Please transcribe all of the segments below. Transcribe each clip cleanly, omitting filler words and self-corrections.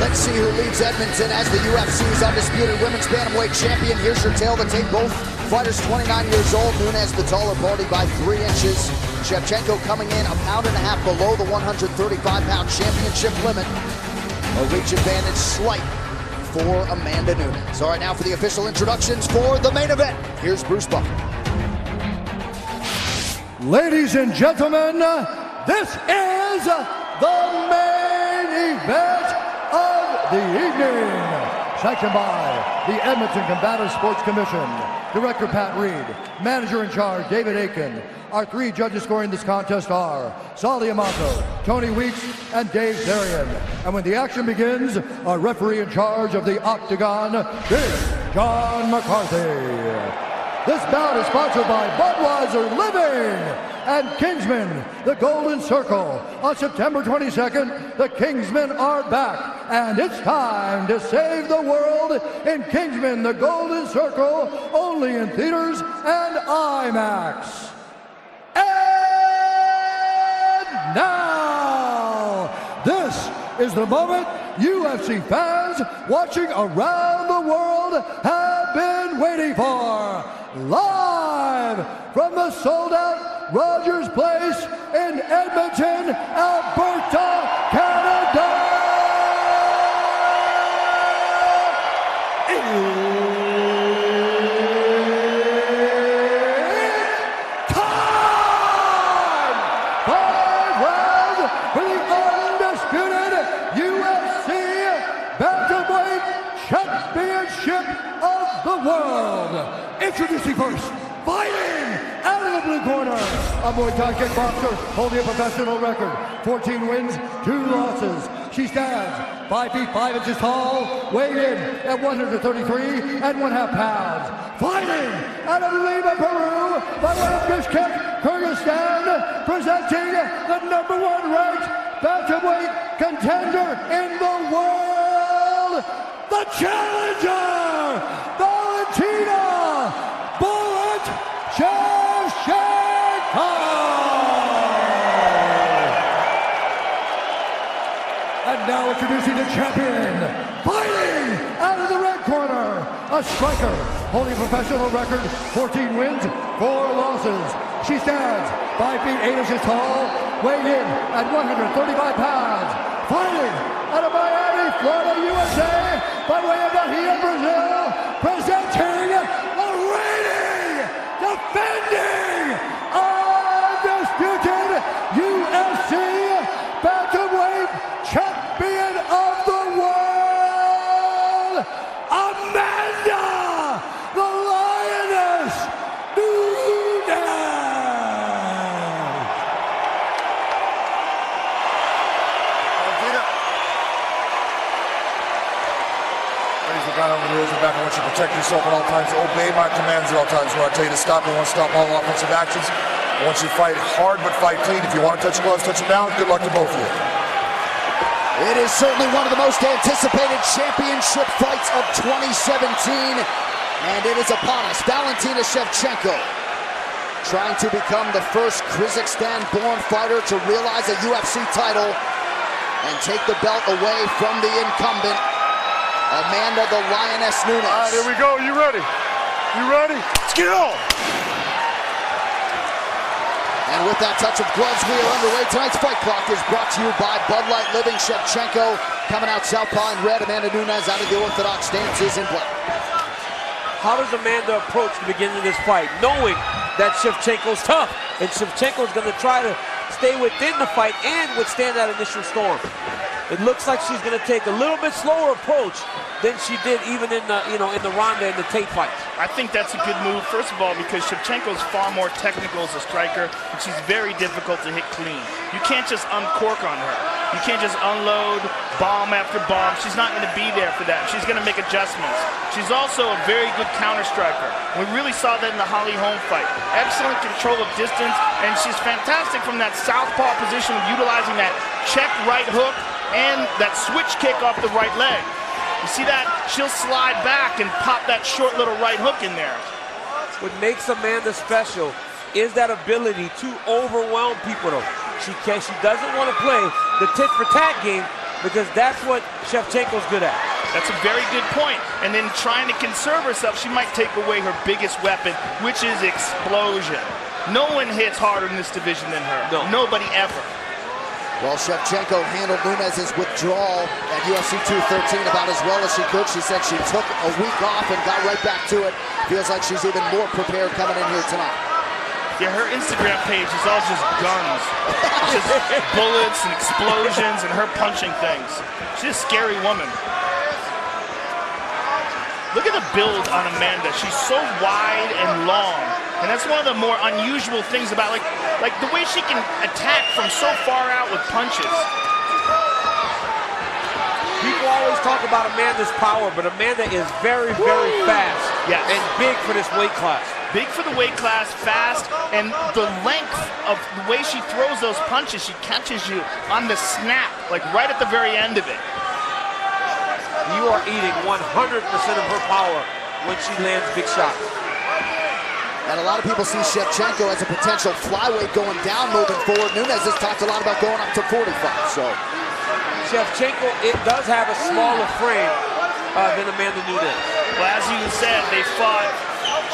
Let's see who leads Edmonton as the UFC's undisputed women's bantamweight champion. Here's your tale to take. Both fighters 29 years old. Nunes the taller body by 3 inches. Shevchenko coming in a pound and a half below the 135-pound championship limit. A reach advantage slight for Amanda Nunes. All right, now for the official introductions for the main event. Here's Bruce Buffer. Ladies and gentlemen, this is the main event of the evening. Sanctioned by the Edmonton Combative Sports Commission. Director Pat Reed, Manager in charge David Aiken. Our 3 judges scoring this contest are Sally Amato, Tony Weeks, and Dave Zarian. And when the action begins, our referee in charge of the Octagon is John McCarthy. This bout is sponsored by Budweiser Living and Kingsmen, the Golden Circle. On September 22nd, the Kingsmen are back, and it's time to save the world in Kingsmen, the Golden Circle, only in theaters and IMAX. And now, this is the moment UFC fans watching around the world have been waiting for. Live from the sold-out Rogers Place in Edmonton, Alberta, Canada. It's time! 5 rounds for the undisputed UFC Bantamweight Championship of the World. Introducing first, fighting out of the blue corner, a Muay Thai kickboxer holding a professional record, 14 wins, 2 losses. She stands 5 feet 5 inches tall, weighed in at 133.5 pounds. Fighting out of Lima, Peru, by way of Bishkek, Kyrgyzstan, presenting the #1 ranked bantamweight contender in the world, the challenger, Valentina Shevchenko! And now introducing the champion, fighting out of the red corner, a striker holding a professional record, 14 wins, 4 losses. She stands 5 feet 8 inches tall, weighed in at 135 pounds. Fighting out of Miami, Florida, USA, by way of Bahia, Brazil, presenting the reigning, defending, undisputed UFC Bantamweight Champion of the World, Amanda, the Lioness Nunes. Valentina. Ladies and gentlemen, the rules are back. I want you to protect yourself at all times. Obey my commands at all times. When I tell you to stop, I want to stop all offensive actions. I want you to fight hard, but fight clean. If you want to touch gloves, touch them down. Good luck to both of you. It is certainly one of the most anticipated championship fights of 2017, and it is upon us. Valentina Shevchenko trying to become the first Kyrgyzstan-born fighter to realize a UFC title and take the belt away from the incumbent, Amanda the Lioness Nunes. All right, here we go. You ready? You ready? Let's go! And with that touch of gloves, we are underway. Tonight's fight clock is brought to you by Bud Light Living. Shevchenko coming out southpaw in red. Amanda Nunes out of the orthodox stances in black. How does Amanda approach the beginning of this fight, knowing that Shevchenko's tough, and Shevchenko's going to try to stay within the fight and withstand that initial storm? It looks like she's going to take a little bit slower approach than she did even in the, in the Ronda and the Tate fights. I think that's a good move, first of all, because Shevchenko's far more technical as a striker, and she's very difficult to hit clean. You can't just uncork on her. You can't just unload bomb after bomb. She's not going to be there for that. She's going to make adjustments. She's also a very good counter striker. We really saw that in the Holly Holm fight. Excellent control of distance, and she's fantastic from that southpaw position, utilizing that check right hook and that switch kick off the right leg. You see that? She'll slide back and pop that short little right hook in there. What makes Amanda special is that ability to overwhelm people, though. She doesn't want to play the tit-for-tat game, because that's what Shevchenko's good at. That's a very good point. And then trying to conserve herself, she might take away her biggest weapon, which is explosion. No one hits harder in this division than her. No. Nobody ever. Well, Shevchenko handled Nunes' withdrawal at UFC 213 about as well as she could. She said she took a week off and got right back to it. Feels like she's even more prepared coming in here tonight. Yeah, her Instagram page is all just guns. Just bullets and explosions and her punching things. She's a scary woman. Look at the build on Amanda. She's so wide and long. And that's one of the more unusual things about like the way she can attack from so far out with punches. People always talk about Amanda's power, but Amanda is very, very fast. Yes. And big for this weight class. Big for the weight class, fast, and the length of the way she throws those punches, she catches you on the snap, like right at the very end of it. You are eating 100% of her power when she lands big shots. And a lot of people see Shevchenko as a potential flyweight going down moving forward. Nunes has talked a lot about going up to 45, so. Shevchenko, it does have a smaller frame than Amanda Nunes. Well, as you said,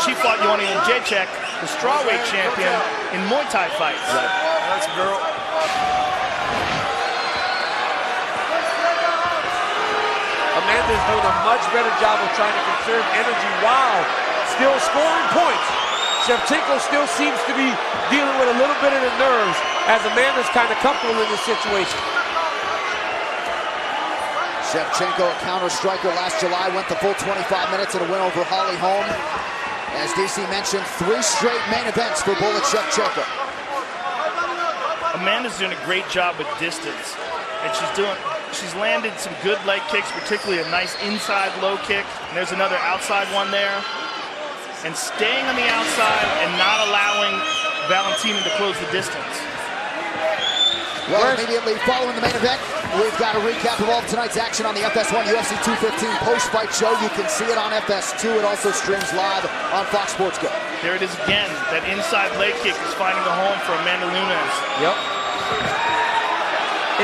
she fought Joanna Jędrzejczyk, the strawweight champion, in Muay Thai fights. Right. That's a girl. Amanda's doing a much better job of trying to conserve energy while still scoring points. Shevchenko still seems to be dealing with a little bit of the nerves as Amanda's kind of comfortable in this situation. Shevchenko, a counter striker last July, went the full 25 minutes in a win over Holly Holm. As DC mentioned, 3 straight main events for Bullet Shevchenko. Amanda's doing a great job with distance, and she's landed some good leg kicks, particularly a nice inside low kick, and there's another outside one there. And staying on the outside and not allowing Valentina to close the distance. Well, immediately following the main event, we've got a recap of all of tonight's action on the FS1 UFC 215 post-fight show. You can see it on FS2. It also streams live on Fox Sports Go. There it is again. That inside leg kick is finding a home for Amanda Nunes. Yep.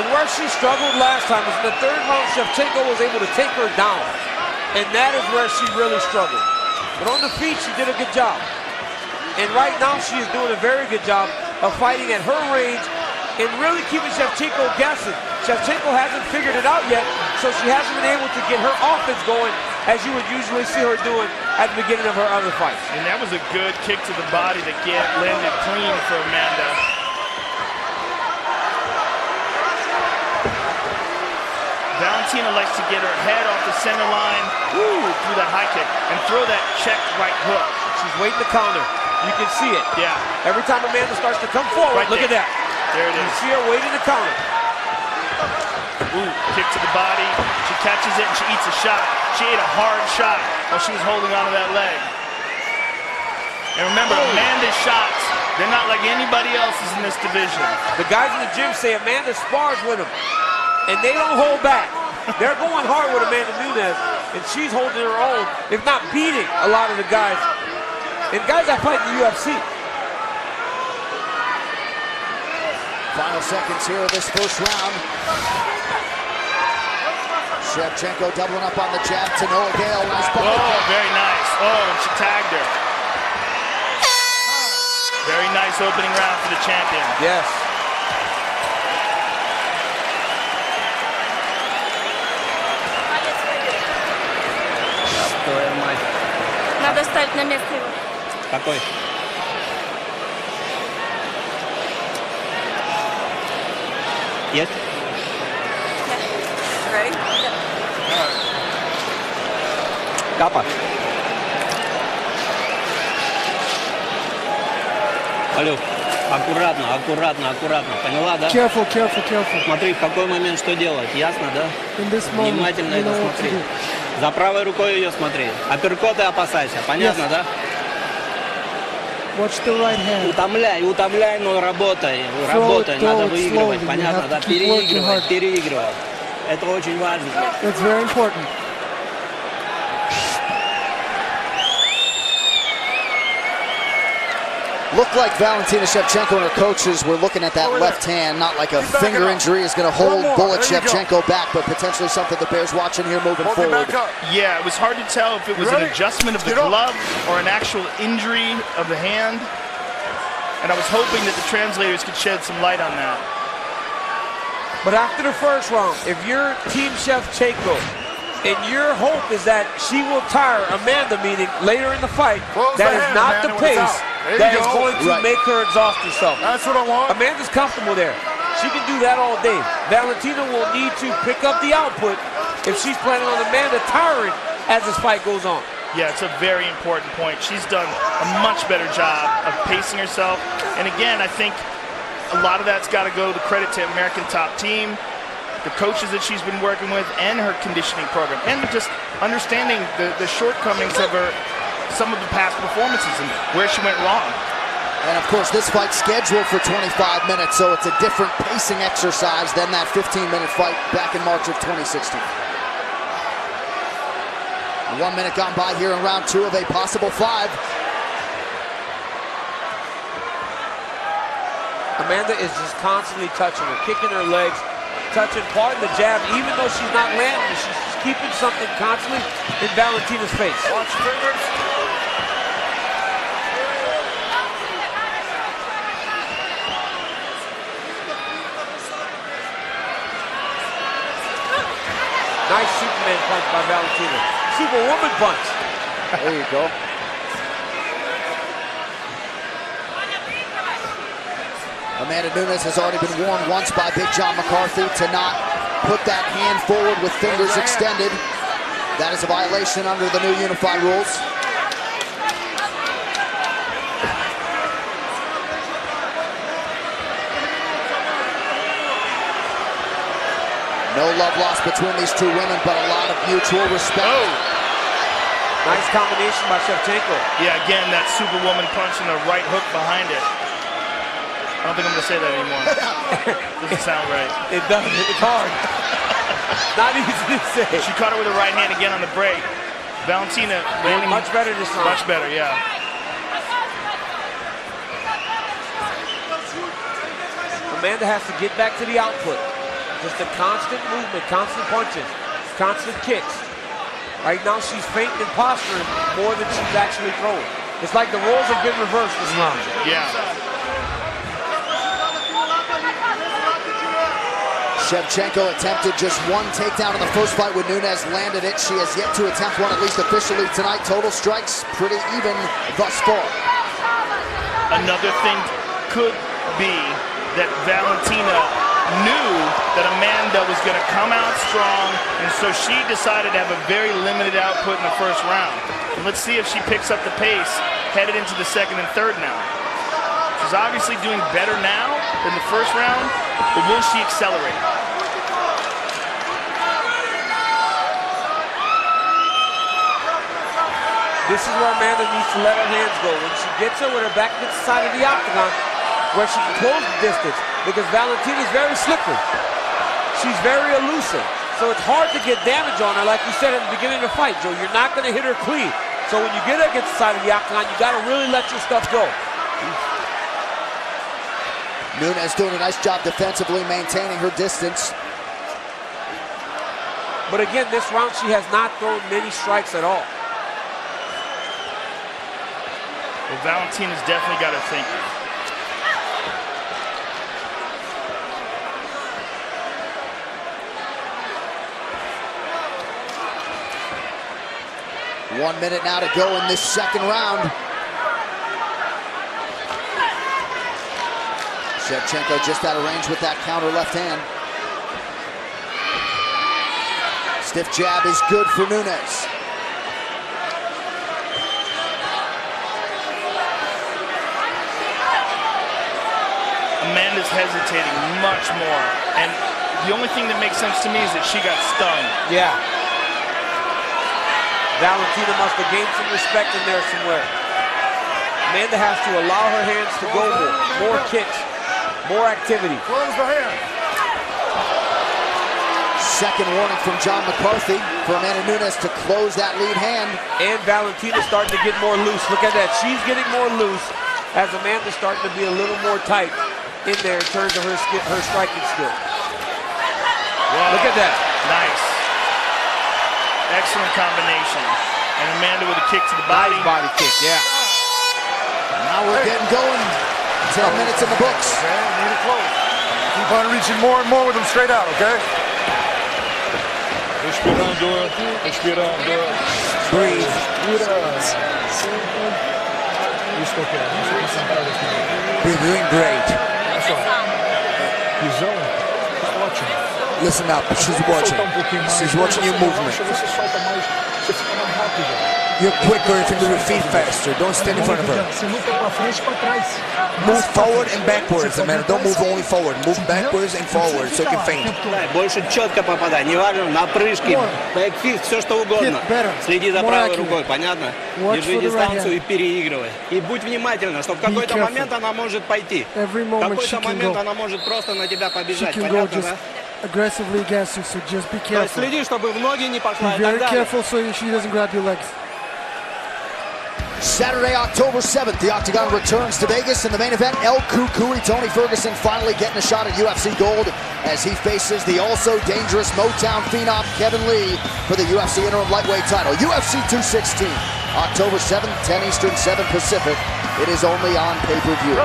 And where she struggled last time was in the 3rd round. Shevchenko was able to take her down. And that is where she really struggled. But on the feet, she did a good job. And right now, she is doing a very good job of fighting at her range and really keeping Shevchenko guessing. Shevchenko hasn't figured it out yet, so she hasn't been able to get her offense going as you would usually see her doing at the beginning of her other fights. And that was a good kick to the body to get landed clean for Amanda. Valentina likes to get her head off the center line, through that high kick, and throw that check right hook. She's waiting to counter. You can see it. Yeah. Every time Amanda starts to come forward, look at that. There it is. You see her waiting to counter. Kick to the body. She catches it and she eats a shot. She ate a hard shot while she was holding onto that leg. And remember, Amanda's shots, they're not like anybody else's in this division. The guys in the gym say Amanda spars with them, and they don't hold back. They're going hard with Amanda Nunes, and she's holding her own, if not beating a lot of the guys. And guys that fight in the UFC. Final seconds here of this first round. Shevchenko doubling up on the jab to no avail. Nice body kick. Very nice. Oh, and she tagged her. Very nice opening round for the champion. Yes. Надо ставить на место его. Какой? Есть? Ready? Капа. Алло, аккуратно, аккуратно, аккуратно. Поняла, да? Careful, careful, careful. Смотри, в какой момент что делать. Ясно, да? In this moment, Внимательно you это know what to смотри. do. За правой рукой ее смотри. Апперкоты опасайся. Понятно, Yes. да? Watch the right hand. Утомляй, но работай. Работай, throw надо it выигрывать. slowly. You Понятно, have да? to keep working Переигрывать, hard. переигрывать. Это очень важно. It's very important. Looked like Valentina Shevchenko and her coaches were looking at that left hand, not like a finger injury is going to hold bullet Shevchenko back, but potentially something the Bears watching here moving forward. Yeah, it was hard to tell if it was an adjustment of the glove or an actual injury of the hand. And I was hoping that the translators could shed some light on that. But after the first round, if you're Team Shevchenko, and your hope is that she will tire Amanda, meaning later in the fight, that is not the pace that is going to make her exhaust herself. That's what I want. Amanda's comfortable there. She can do that all day. Valentina will need to pick up the output if she's planning on Amanda tiring as this fight goes on. Yeah, it's a very important point. She's done a much better job of pacing herself. And again, I think a lot of that's got to go to credit to American Top Team, the coaches that she's been working with, and her conditioning program, and just understanding the shortcomings of her, some of the past performances and where she went wrong. And of course, this fight's scheduled for 25 minutes, so it's a different pacing exercise than that 15-minute fight back in March of 2016. 1 minute gone by here in round 2 of a possible 5. Amanda is just constantly touching her, kicking her legs, touching part of the jab, even though she's not landing, she's just keeping something constantly in Valentina's face. Watch your fingers. Nice Superman punch by Valentina. Superwoman punch. There you go. Amanda Nunes has already been warned once by Big John McCarthy to not put that hand forward with fingers extended. That is a violation under the new unified rules. No love lost between these two women, but a lot of mutual respect. Oh. Nice combination by Shevchenko. Yeah, again, that Superwoman punch and the right hook behind it. I don't think I'm going to say that anymore. Doesn't sound right. It doesn't. It's hard. Not easy to say. She caught her with her right hand again on the break. Valentina landing much better this time. Much better, yeah. Amanda has to get back to the output. Just a constant movement, constant punches, constant kicks. Right now she's feinting and posturing more than she's actually throwing. It's like the roles have been reversed this round. Yeah. Shevchenko attempted just one takedown in the first fight when Nunes landed it. She has yet to attempt one, at least officially tonight. Total strikes pretty even thus far. Another thing could be that Valentina knew that Amanda was going to come out strong, and so she decided to have a very limited output in the first round. And let's see if she picks up the pace headed into the second and third now. She's obviously doing better now than the first round, but will she accelerate? This is where Amanda needs to let her hands go. When she gets her with her back to the side of the octagon, where she can close the distance, because Valentina is very slippery. She's very elusive. So it's hard to get damage on her, like you said at the beginning of the fight, Joe. You're not going to hit her clean. So when you get her against the side of the octagon, you got to really let your stuff go. Nunes doing a nice job defensively, maintaining her distance. But again, this round she has not thrown many strikes at all. Well, Valentina's definitely got to think. One minute now to go in this second round. Shevchenko just out of range with that counter left hand. Stiff jab is good for Nunes. Amanda's hesitating much more, and the only thing that makes sense to me is that she got stung. Yeah. Valentina must have gained some respect in there somewhere. Amanda has to allow her hands to go more kicks, more activity. Close the hand. Second warning from John McCarthy for Amanda Nunes to close that lead hand. And Valentina's starting to get more loose. Look at that. She's getting more loose. as Amanda's starting to be a little more tight in there in terms of her striking skill. Wow. Look at that. Nice. Excellent combination. And Amanda with a kick to the body. Nice body kick, yeah. Now we're getting going. 10 minutes in the books. Okay, need it close. Keep on reaching more and more with them straight out, okay? Respirando, respirando. Breathe. You're doing great. Listen up, she's watching. She's watching your movement. You're quicker if you move your feet faster. Don't stand in front of her. Move forward and backwards, Amanda. Don't move only forward. Move backwards and forward so you can feint. Больше четко попадай, неважно, на прыжки, бэкфист, все что угодно. Следи за правой рукой, понятно? Держи дистанцию и переигрывай. И будь внимательна, что в какой-то момент она может пойти. В какой-то момент она может просто на тебя побежать, понятно, да? Aggressively against you, so just be То есть careful. следи, чтобы в ноги не пошла Be и так very далее. careful so she doesn't grab your legs. Saturday, October 7th, the Octagon returns to Vegas. In the main event, El Cucuy, Tony Ferguson finally getting a shot at UFC gold as he faces the also dangerous Motown phenom Kevin Lee for the UFC interim lightweight title. UFC 216, October 7th, 10 Eastern, 7 Pacific. It is only on pay-per-view.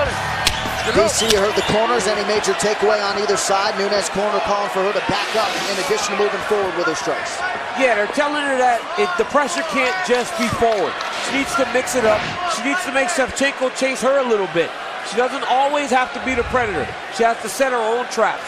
DC, you heard the corners. Any major takeaway on either side? Nunes corner calling for her to back up in addition to moving forward with her strikes. Yeah, they're telling her that the pressure can't just be forward. She needs to mix it up. She needs to make Shevchenko chase her a little bit. She doesn't always have to be the predator. She has to set her own traps.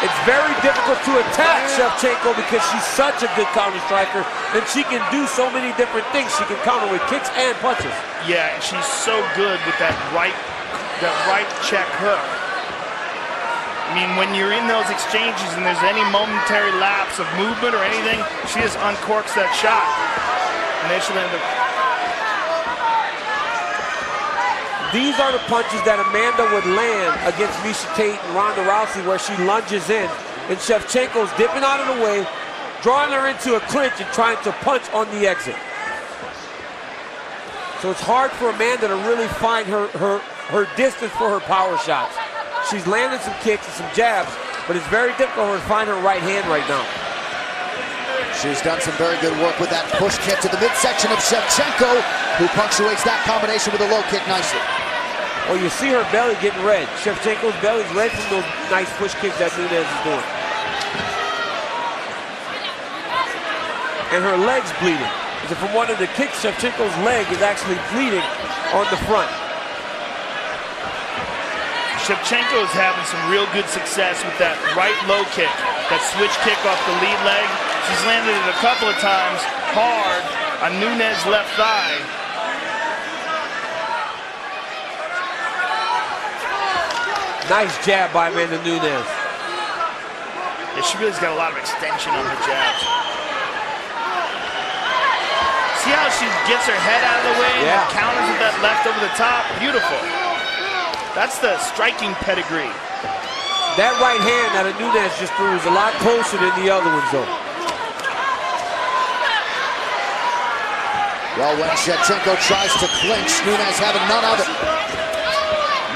It's very difficult to attack Shevchenko because she's such a good counter striker and she can do so many different things. She can counter with kicks and punches. Yeah, and she's so good with that right check hook. I mean, when you're in those exchanges and there's any momentary lapse of movement or anything, she just uncorks that shot. And then she'll end up. These are the punches that Amanda would land against Miesha Tate and Ronda Rousey, where she lunges in, and Shevchenko's dipping out of the way, drawing her into a clinch and trying to punch on the exit. So it's hard for Amanda to really find her distance for her power shots. She's landing some kicks and some jabs, but it's very difficult for her to find her right hand right now. She's done some very good work with that push kick to the midsection of Shevchenko, who punctuates that combination with a low kick nicely. Well, you see her belly getting red. Shevchenko's belly's red from those nice push kicks that Nunes is doing. And her leg's bleeding. Because from one of the kicks, Shevchenko's leg is actually bleeding on the front. Shevchenko is having some real good success with that right low kick, that switch kick off the lead leg. She's landed it a couple of times hard on Nunes' left thigh. Nice jab by Amanda Nunes. Yeah, she really's got a lot of extension on her jabs. See how she gets her head out of the way and counters with that left over the top? Beautiful. That's the striking pedigree. That right hand that Nunes just threw is a lot closer than the other ones, though. Well, when Shevchenko tries to clinch, Nunes having none of it.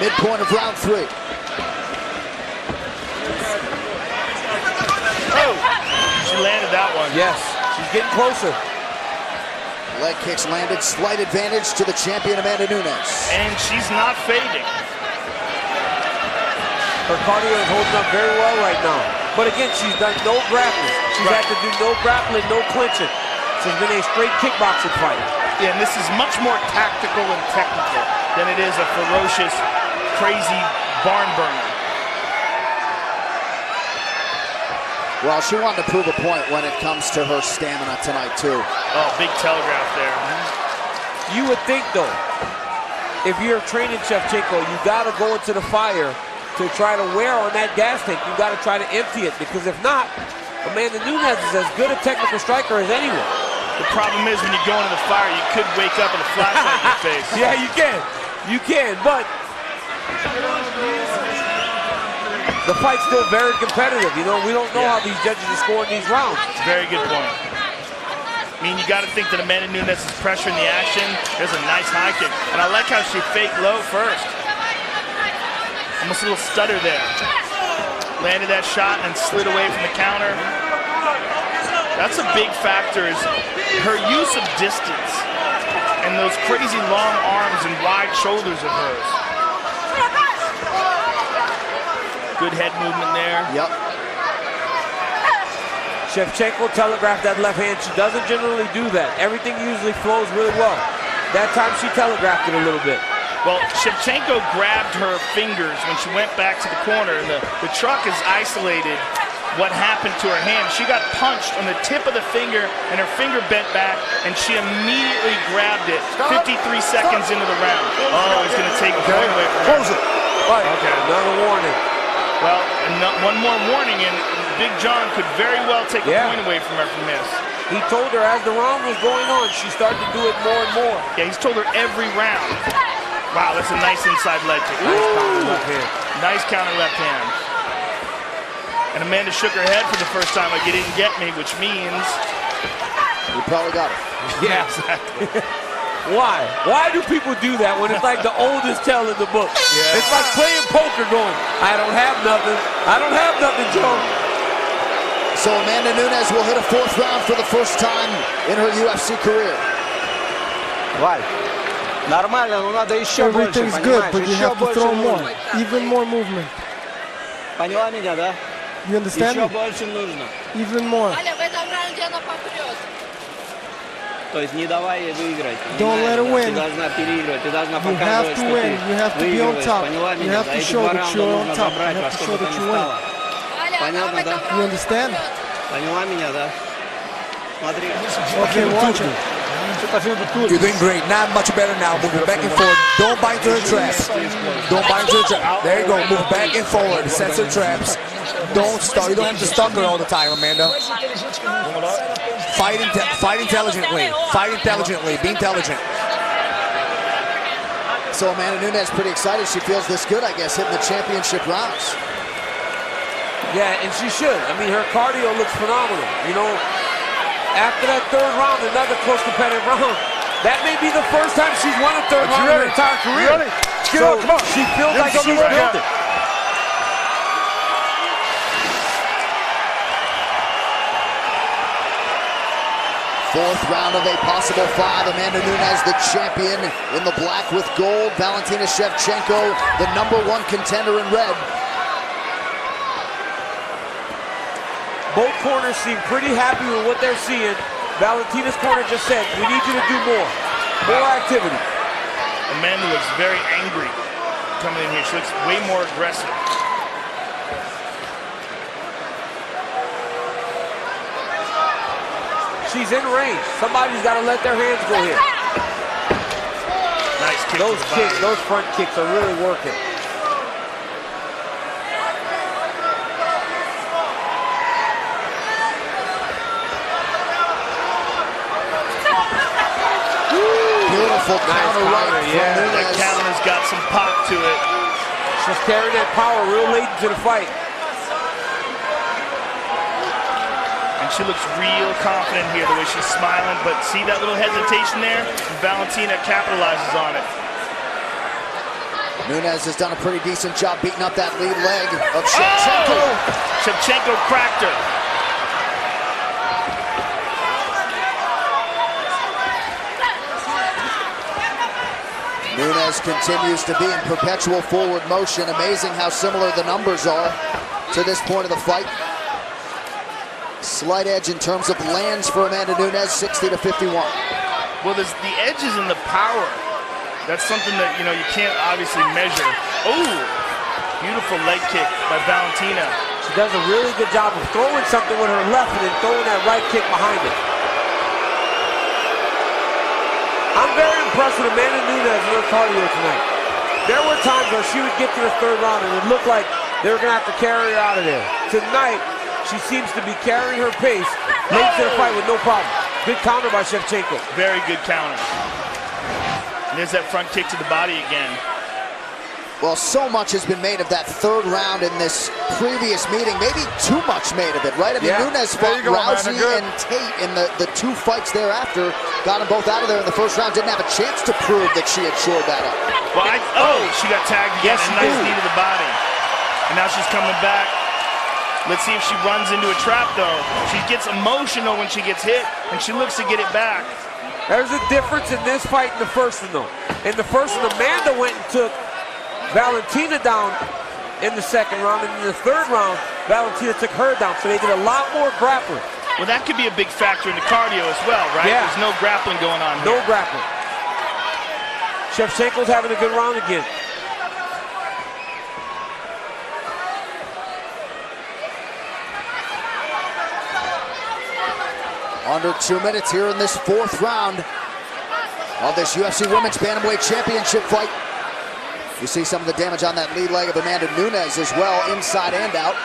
Midpoint of round 3. Oh, she landed that one. Yes, she's getting closer. Leg kicks landed, slight advantage to the champion Amanda Nunes. And she's not fading. Her cardio is holding up very well right now. But again, she's done no grappling. She's had to do no grappling, no clinching. So it's been a straight kickboxing fight. Yeah, and this is much more tactical and technical than it is a ferocious, crazy barn burner. Well, she wanted to prove a point when it comes to her stamina tonight, too. Oh, big telegraph there. You would think, though, if you're training Shevchenko, you got to go into the fire to try to wear on that gas tank. You got to try to empty it, because if not, Amanda Nunes is as good a technical striker as anyone. The problem is when you go into the fire, you could wake up with a flashlight in your face. Yeah, you can. You can, but the fight's still very competitive. You know, we don't know how these judges are scoring these rounds. Very good point. I mean, you got to think that Amanda Nunes is pressuring the action. There's a nice high kick. And I like how she faked low first. Almost a little stutter there. Landed that shot and slid away from the counter. That's a big factor, is her use of distance and those crazy long arms and wide shoulders of hers. Good head movement there. Yep. Shevchenko telegraphed that left hand. She doesn't generally do that. Everything usually flows really well. That time she telegraphed it a little bit. Well, Shevchenko grabbed her fingers when she went back to the corner, and the truck is isolated what happened to her hand. She got punched on the tip of the finger, and her finger bent back, and she immediately grabbed it 53 seconds into the round. Oh, it's going to take a point away from her. Close it. Right. Okay, another warning. Well, one more warning, and Big John could very well take a point away from her from this. He told her as the round was going on, she started to do it more and more. Yeah, he's told her every round. Wow, that's a nice inside leg kick. Nice counter left hand. Nice counter left hand. And Amanda shook her head for the first time like, you didn't get me, which means... You probably got it. Yeah, exactly. Why? Why do people do that when it's like the oldest tale in the book? Yeah. It's like playing poker going, I don't have nothing. I don't have nothing, Joe. So Amanda Nunes will hit a fourth round for the first time in her UFC career. Валь, нормально, но надо еще больше, Everything's good, понимаешь? but you Еще have to больше throw more. нужно. Even more movement. Поняла меня, да? You understand Еще me? больше нужно. Even more. То есть не давай ей выиграть. Don't let her win. Ты должна переигрывать, ты должна You показывать, have что to win. You have ты to be on выигрываешь. top. Поняла You меня? have Да, to эти show два that раунда you're on нужно top. забрать, You во have to что show бы то that ни you win. стало. Понятно, да? You understand? Поняла меня, да? Смотри. Okay, watch it. You're doing great. Not much better now. Moving back and forth. Don't bite into her traps. Don't bite into her trap. There you go. Move back and forward. Sets her traps. Don't start. You don't have to stalk her all the time, Amanda. Fight intelligently. Fight intelligently. Be intelligent. So Amanda Nunes pretty excited. She feels this good, I guess, hitting the championship rounds. Yeah, and she should. I mean, her cardio looks phenomenal. You know, after that third round, another close competitive round, that may be the first time she's won a third round in her entire career. Get out, come on. She feels like she's built it. Fourth round of a possible five. Amanda Nunes, the champion in the black with gold. Valentina Shevchenko, the #1 contender in red. Both corners seem pretty happy with what they're seeing. Valentina's corner just said, we need you to do more. More activity. Amanda looks very angry coming in here. She looks way more aggressive. She's in range. Somebody's got to let their hands go here. Nice kick. Those kicks, those front kicks are really working. Beautiful counter right. Yeah, that counter's got some pop to it. She's carrying that power real late into the fight. And she looks real confident here, the way she's smiling. But see that little hesitation there? Valentina capitalizes on it. Nunes has done a pretty decent job beating up that lead leg of Shevchenko. Oh! Shevchenko cracked her. Nunes continues to be in perpetual forward motion. Amazing how similar the numbers are to this point of the fight. Slight edge in terms of lands for Amanda Nunes, 60 to 51. Well, there's the edges in the power. That's something that, you can't obviously measure. Oh, beautiful leg kick by Valentina. She does a really good job of throwing something with her left and then throwing that right kick behind it. I'm very impressed with Amanda Nunes and her cardio tonight. There were times where she would get to the third round and it looked like they were going to have to carry her out of there. Tonight, she seems to be carrying her pace late to the fight with no problem. Good counter by Shevchenko. Very good counter. And there's that front kick to the body again. Well, so much has been made of that third round in this previous meeting. Maybe too much made of it, right? I mean, Nunes fought Rousey and Tate in the 2 fights thereafter. Got them both out of there in the first round. Didn't have a chance to prove that she had shored that up. Well, she got tagged again. A nice knee to the body. And now she's coming back. Let's see if she runs into a trap, though. She gets emotional when she gets hit, and she looks to get it back. There's a difference in this fight and the first one, though. In the first one, Amanda went and took Valentina down in the second round, and in the third round, Valentina took her down, so they did a lot more grappling. Well, that could be a big factor in the cardio as well, right? Yeah. There's no grappling going on here. No grappling. Shevchenko's having a good round again. Under 2 minutes here in this 4th round of this UFC Women's Bantamweight Championship fight. You see some of the damage on that lead leg of Amanda Nunes as well, inside and out.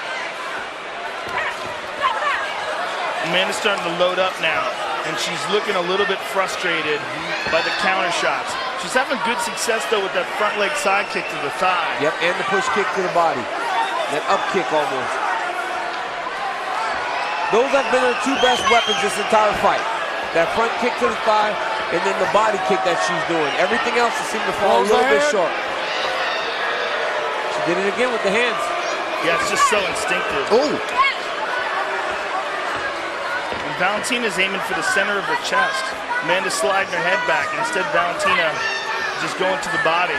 Amanda's starting to load up now, and she's looking a little bit frustrated by the counter shots. She's having good success, though, with that front leg side kick to the thigh. Yep, and the push kick to the body. That up kick almost. Those have been her 2 best weapons this entire fight. That front kick to the thigh, and then the body kick that she's doing. Everything else has seemed to fall a little bit short. Did it again with the hands. Yeah, it's just so instinctive. Oh! And Valentina's aiming for the center of her chest. Amanda's sliding her head back, and instead Valentina just going to the body.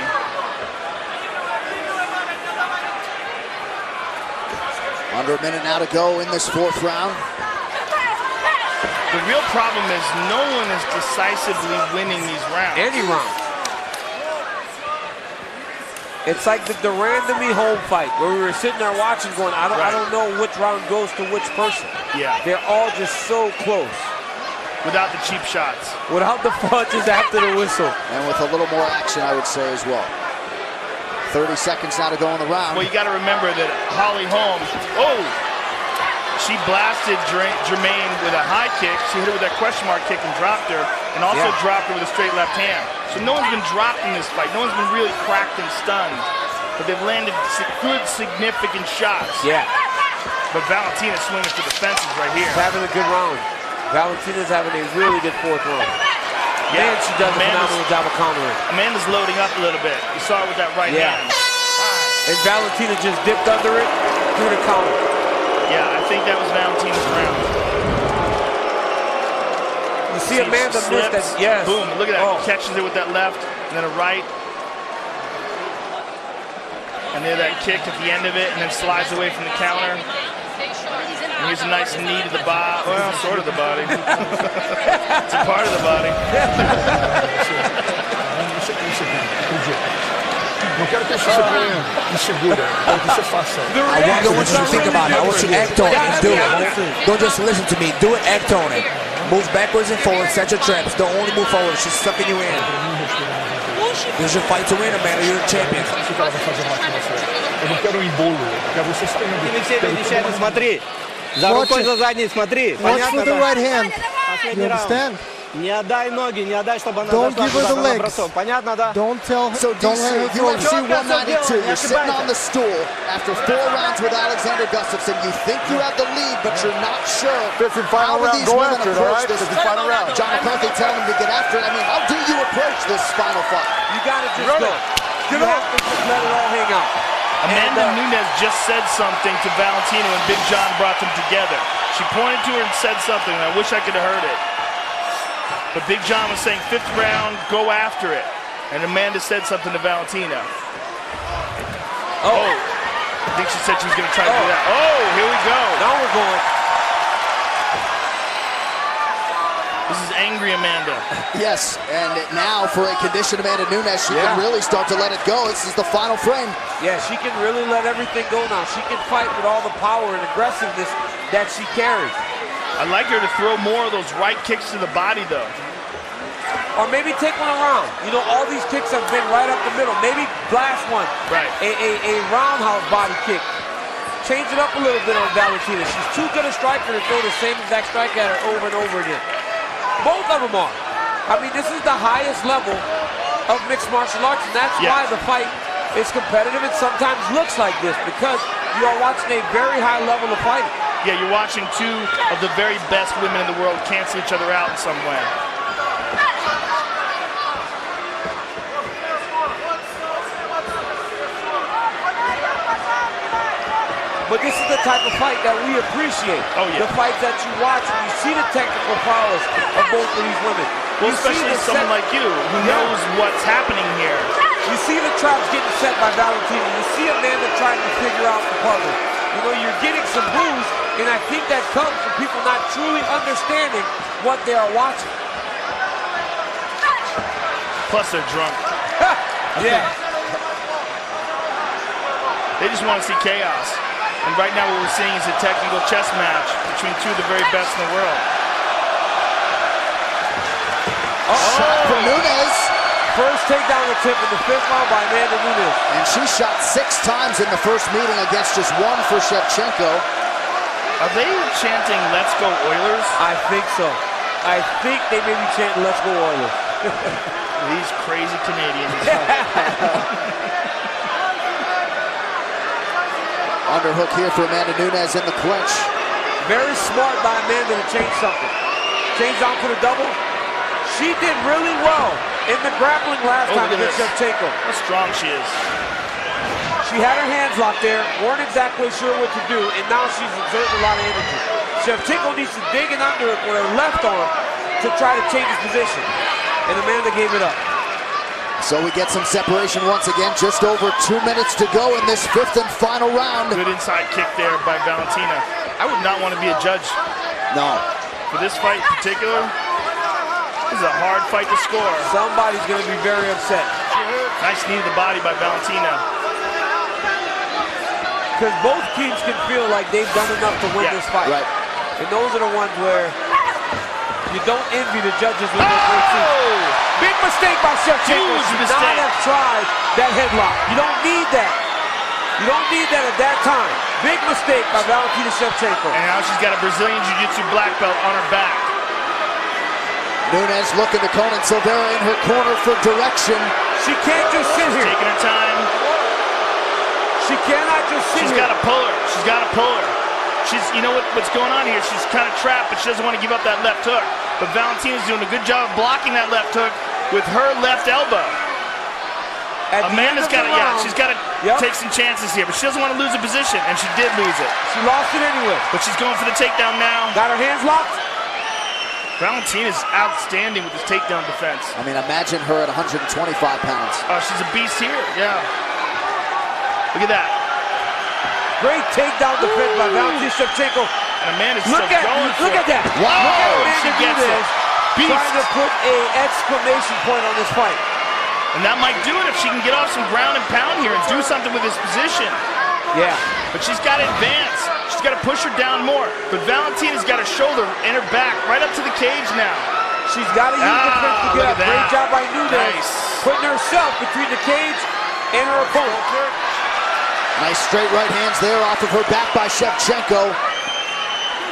Under a minute now to go in this 4th round. The real problem is no one is decisively winning these rounds. Any round. It's like the Durand-Home fight where we were sitting there watching going, I don't know which round goes to which person. Yeah. They're all just so close. Without the cheap shots. Without the punches after the whistle. And with a little more action, I would say, as well. 30 seconds now to go in the round. Well, you got to remember that Holly Holm, she blasted Germaine with a high kick. She hit her with that question mark kick and dropped her, and also dropped her with a straight left hand. So no one's been dropped in this fight. No one's been really cracked and stunned. But they've landed good, significant shots. Yeah. But Valentina's swinging for the fences right here. She's having a good round. Valentina's having a really good 4th round. Yeah. And she does a phenomenal job of countering. Amanda's loading up a little bit. You saw it with that right hand. And Valentina just dipped under it through the counter. Yeah, I think that was Valentina's round. You see Amanda miss that. Yes. Boom, look at that. Catches it with that left, and then a right. And then that kick at the end of it, and then slides away from the counter. And here's a nice knee to the body. Well, sort of the body. It's a part of the body. Não quero que você se ponha insegura. Quero que você faça. I want you to think about it. I want you to act on it and do it. Don't just listen to me. Do it, act on it. Move backwards and forward, set your traps. Don't only move forward. She's sucking you in. This is your fight to win, Amanda. You're a champion. Eu não quero embolo. Eu quero você saindo. Смотри. За рукой за задней смотри. Watch for the right hand. You understand? Не отдай ноги, не отдай, чтобы она Don't дошла give her the туда на legs. бросок. Понятно, да? Don't tell her. So Don't let her DC, throw UFC you. 192, you're sitting on the stool after 4 rounds with Alexander Gustafsson. You think you have the lead, but you're not sure. Fifth and final how round, these go women after it, approach all right? this. Fifth and final round. John McCarthy telling him to get after it. I mean, how do you approach this final fight? You got to just go. You have to just let it all hang out. Amanda Nunes just said something to Valentina when Big John brought them together. She pointed to her and said something, and I wish I could have heard it. But Big John was saying 5th round, go after it. And Amanda said something to Valentina. Oh. I think she said she was going to try to do that. Oh, here we go. Now we're going. This is angry Amanda. Yes, and now for a conditioned Amanda Nunes, she can really start to let it go. This is the final frame. Yeah, she can really let everything go now. She can fight with all the power and aggressiveness that she carries. I'd like her to throw more of those right kicks to the body, though. Or maybe take one around. You know, all these kicks have been right up the middle. Maybe blast one. Right. A roundhouse body kick. Change it up a little bit on Valentina. She's too good a striker to throw the same exact strike at her over and over again. Both of them are. I mean, this is the highest level of mixed martial arts, and that's why the fight is competitive and sometimes looks like this, because you are watching a very high level of fighting. Yeah, you're watching two of the very best women in the world cancel each other out in some way. But this is the type of fight that we appreciate. Oh, yeah. The fights that you watch and you see the technical prowess of both of these women. Well, especially someone like you who knows what's happening here. You see the traps getting set by Valentina. You see Amanda trying to figure out the puzzle. You know, you're getting some blues, and I think that comes from people not truly understanding what they are watching. Plus, they're drunk. Yeah. They just want to see chaos. And right now what we're seeing is a technical chess match between two of the very best in the world. Shot from Nunes. First takedown attempt in the 5th round by Amanda Nunes. And she shot 6 times in the first meeting against just 1 for Shevchenko. Are they chanting, "Let's go Oilers"? I think so. I think they may be chanting, "Let's go Oilers." These crazy Canadians. Underhook here for Amanda Nunes in the clinch. Very smart by Amanda to change something. Change down for the double. She did really well in the grappling last time against Shevchenko. How strong she is. She had her hands locked there, weren't exactly sure what to do, and now she's exerting a lot of energy. Shevchenko needs to dig an underhook with her left arm to try to change his position, and Amanda gave it up. So we get some separation once again, just over 2 minutes to go in this 5th and final round. Good inside kick there by Valentina. I would not want to be a judge. No. For this fight in particular, this is a hard fight to score. Somebody's going to be very upset. Nice knee to the body by Valentina. Because both teams can feel like they've done enough to win this fight. Right. And those are the ones where you don't envy the judges when they're great teams. Big mistake by Shevchenko. Huge Should not have tried that headlock. You don't need that. You don't need that at that time. Big mistake by Valentina Shevchenko. And now she's got a Brazilian Jiu-Jitsu black belt on her back. Nunes looking to Conan Silveira in her corner for direction. She can't just sit here. Taking her time. She cannot just sit here. She's got to pull her. She's got to pull her. She's, you know what's going on here? She's kind of trapped, but she doesn't want to give up that left hook. But Valentina's doing a good job of blocking that left hook with her left elbow. Amanda's got to, she's got to take some chances here, but she doesn't want to lose a position, and she did lose it. She lost it anyway. But she's going for the takedown now. Got her hands locked. Valentina's outstanding with this takedown defense. I mean, imagine her at 125 pounds. Oh, she's a beast here, yeah. Look at that. Great takedown defense by Valentina Shevchenko. And Amanda's still going for it. Look at that. Wow. Look at She gets it. Beast. Trying to put an exclamation point on this fight. And that might do it if she can get off some ground and pound here and do something with this position. Yeah. But she's got to advance. She's got to push her down more. But Valentina's got her shoulder and her back right up to the cage now. She's got to use the fence to get up. Great job by Nunes. Nice. Putting herself between the cage and her opponent. Nice straight right hands there off of her back by Shevchenko.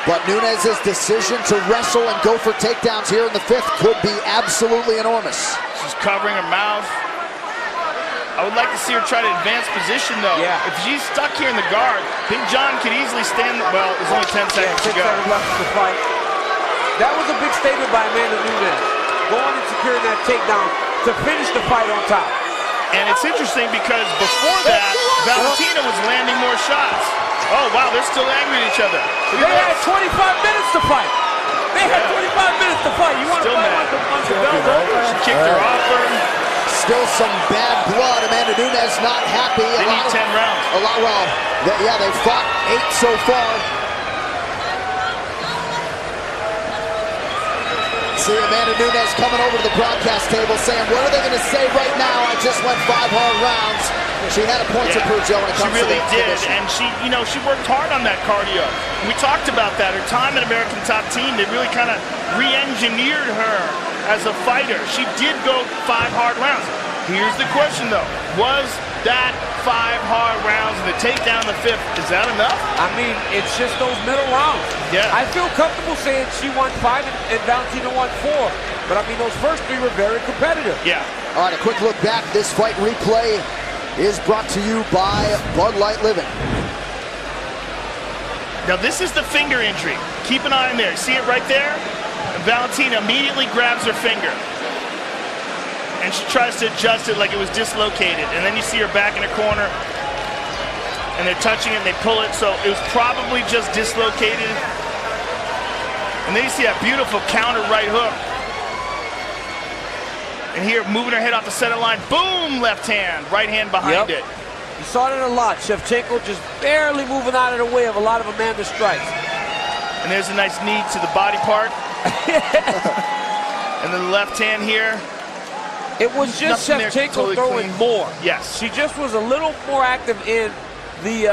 But Nunes' decision to wrestle and go for takedowns here in the 5th could be absolutely enormous. She's covering her mouth. I would like to see her try to advance position, though. Yeah. If she's stuck here in the guard, Big John could easily stand. Well, there's only 10 seconds to 10 go. seconds left in the fight. That was a big statement by Amanda Nunes. Going and securing that takedown to finish the fight on top. And it's interesting because before that, Valentina was landing more shots. Oh, wow, they're still angry at each other. They had 25 minutes to fight. They had 25 minutes to fight. You want to fight once the bell's over? She kicked her off her. Still some bad blood. Amanda Nunes not happy. They need 10 rounds. They've fought 8 so far. See Amanda Nunes coming over to the broadcast table saying, what are they going to say right now? I just went 5 hard rounds. She had a point to prove, Joe, when it comes to the condition. And she worked hard on that cardio. We talked about that. Her time at American Top Team, they really kind of re-engineered her as a fighter. She did go 5 hard rounds. Here's the question, though. Was that 5 hard rounds and the takedown the 5th, is that enough? I mean, it's just those middle rounds. Yeah. I feel comfortable saying she won 5 and Valentina won 4. But I mean, those first 3 were very competitive. Yeah. All right, a quick look back. This fight replay is brought to you by Bud Light Living. Now this is the finger injury. Keep an eye on there. See it right there? And Valentina immediately grabs her finger. And she tries to adjust it like it was dislocated. And then you see her back in the corner. And they're touching it and they pull it. So it was probably just dislocated. And then you see that beautiful counter right hook. And here, moving her head off the center line. Boom! Left hand. Right hand behind it. You saw it a lot. Shevchenko just barely moving out of the way of a lot of Amanda's strikes. And there's a nice knee to the body part. And then the left hand here. It was just Shevchenko totally throwing clean. more. Yes. She just was a little more active in the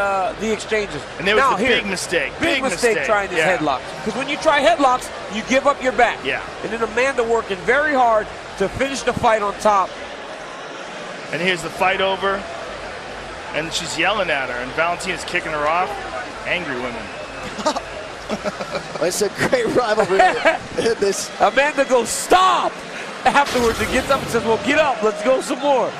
exchanges. And there was the big mistake. Big mistake trying this headlock. Because when you try headlocks, you give up your back. Yeah. And then Amanda working very hard to finish the fight on top. And here's the fight over. And she's yelling at her, and Valentina's kicking her off. Angry women. It's a great rivalry. This Amanda goes, stop! Afterwards, it gets up and says, well, get up, let's go some more.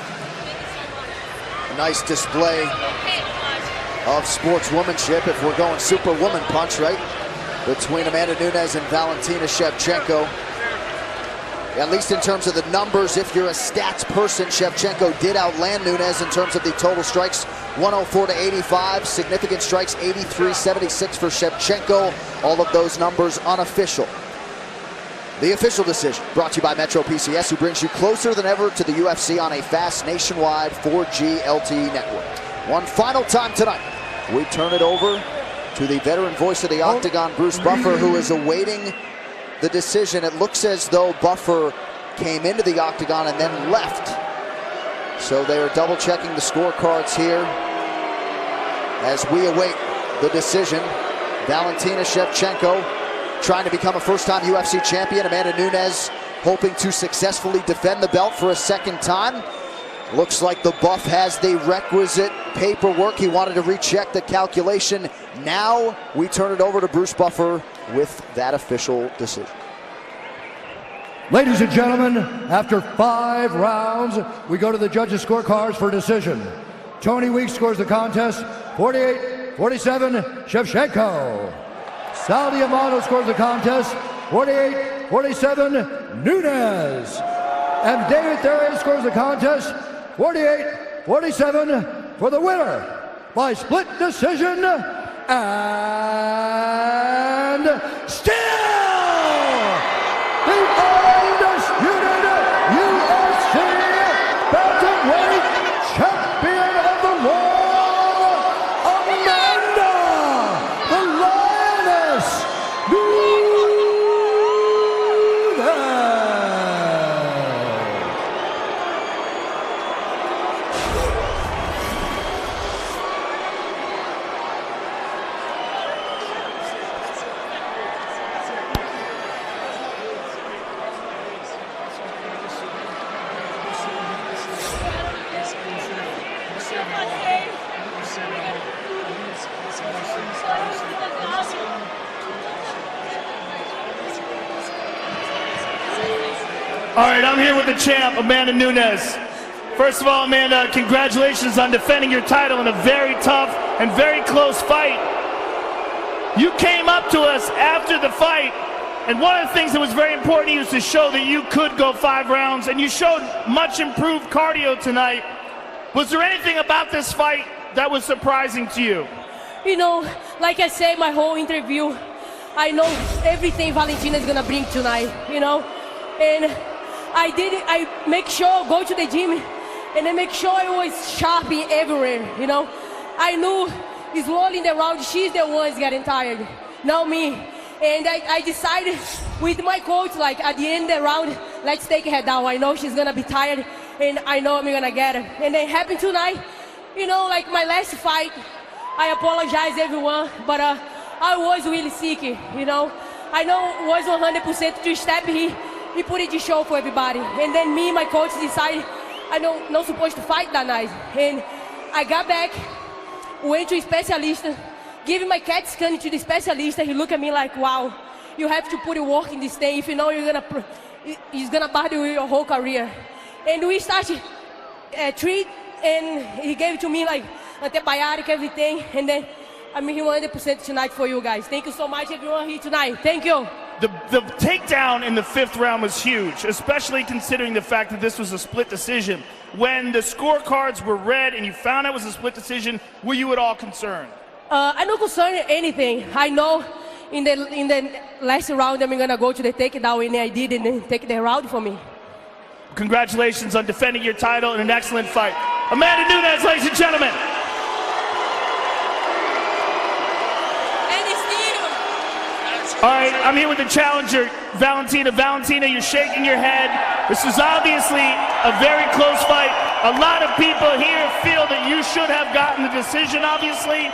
A nice display of sportswomanship, if we're going superwoman punch, right? Between Amanda Nunes and Valentina Shevchenko. At least in terms of the numbers, if you're a stats person, Shevchenko did outland Nunes in terms of the total strikes, 104 to 85. Significant strikes, 83-76 for Shevchenko. All of those numbers unofficial. The official decision brought to you by Metro PCS, who brings you closer than ever to the UFC on a fast nationwide 4G LTE network. One final time tonight, we turn it over to the veteran voice of the Octagon, Bruce Buffer, who is awaiting the decision. It looks as though Buffer came into the Octagon and then left. So they are double checking the scorecards here as we await the decision. Valentina Shevchenko trying to become a first-time UFC champion. Amanda Nunes hoping to successfully defend the belt for a second time. Looks like the Buff has the requisite paperwork. He wanted to recheck the calculation. Now we turn it over to Bruce Buffer with that official decision. Ladies and gentlemen, after 5 rounds, we go to the judges' scorecards for decision. Tony Weeks scores the contest, 48-47, Shevchenko. Sal Diamano scores the contest, 48-47, Nunes. And David Theriot scores the contest, 48-47 for the winner by split decision, and still the undisputed UFC bantamweight champion of the world, Amanda the Lioness All right, I'm here with the champ, Amanda Nunes. First of all, Amanda, congratulations on defending your title in a very tough and very close fight. You came up to us after the fight, and one of the things that was very important to you is to show that you could go 5 rounds, and you showed much improved cardio tonight. Was there anything about this fight that was surprising to you? You know, like I said, my whole interview, I know everything Valentina is gonna bring tonight, you know? And I make sure go to the gym and I make sure I was sharp everywhere, you know? I knew slowly in the round, she's the one getting tired, not me. And I decided with my coach, like at the end of the round, let's take her down. I know she's gonna be tired and I know I'm gonna get her. And it happened tonight, you know, like my last fight, I apologize everyone, but I was really sick, you know? I know it was 100% to step here. He put it to show for everybody. And then me and my coach decided not supposed to fight that night. And I got back, went to a specialist, gave my CAT scan to the specialist, and he looked at me like, wow, you have to put your work in this thing. If you know it's gonna bother you your whole career. And we started treat, and he gave it to me like antibiotic, everything, and then I'm here 100% tonight for you guys. Thank you so much, everyone here tonight. Thank you. The takedown in the 5th round was huge, especially considering the fact that this was a split decision. When the scorecards were read and you found it was a split decision, were you at all concerned? I'm not concerned anything. I know in the last round I'm gonna go to the takedown, and I did, and then take the round for me. Congratulations on defending your title in an excellent fight. Amanda Nunes, ladies and gentlemen. All right, I'm here with the challenger, Valentina. Valentina, you're shaking your head. This is obviously a very close fight. A lot of people here feel that you should have gotten the decision, obviously.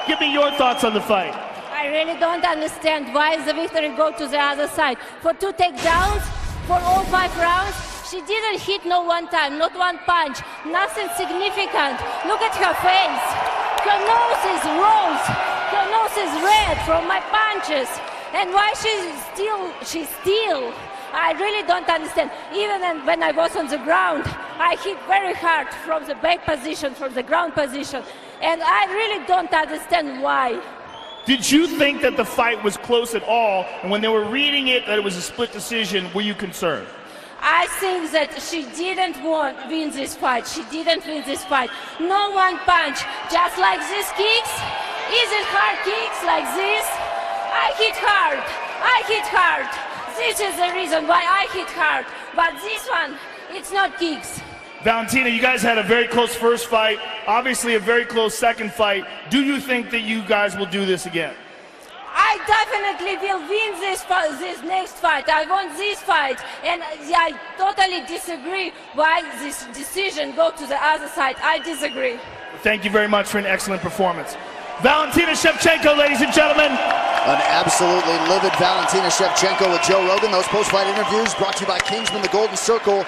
Give me your thoughts on the fight. I really don't understand why the victory go to the other side. For 2 takedowns, for all 5 rounds, she didn't hit no one time, not one punch, nothing significant. Look at her face. Her nose is rose. Her nose is red from my punches. And why she's still, I really don't understand. Even when I was on the ground, I hit very hard from the back position, from the ground position. And I really don't understand why. Did you think that the fight was close at all? And when they were reading it, that it was a split decision, were you concerned? I think that she didn't win this fight. She didn't win this fight. No one punch, just like these kicks. Is it hard kicks like this? I hit hard. I hit hard. This is the reason why I hit hard. But this one, it's not kicks. Valentina, you guys had a very close first fight, obviously a very close second fight. Do you think that you guys will do this again? I definitely will win this next fight. I want this fight. And I totally disagree why this decision go to the other side. I disagree. Thank you very much for an excellent performance. Valentina Shevchenko, ladies and gentlemen. An absolutely livid Valentina Shevchenko with Joe Rogan. Those post-fight interviews brought to you by Kingsman, the Golden Circle.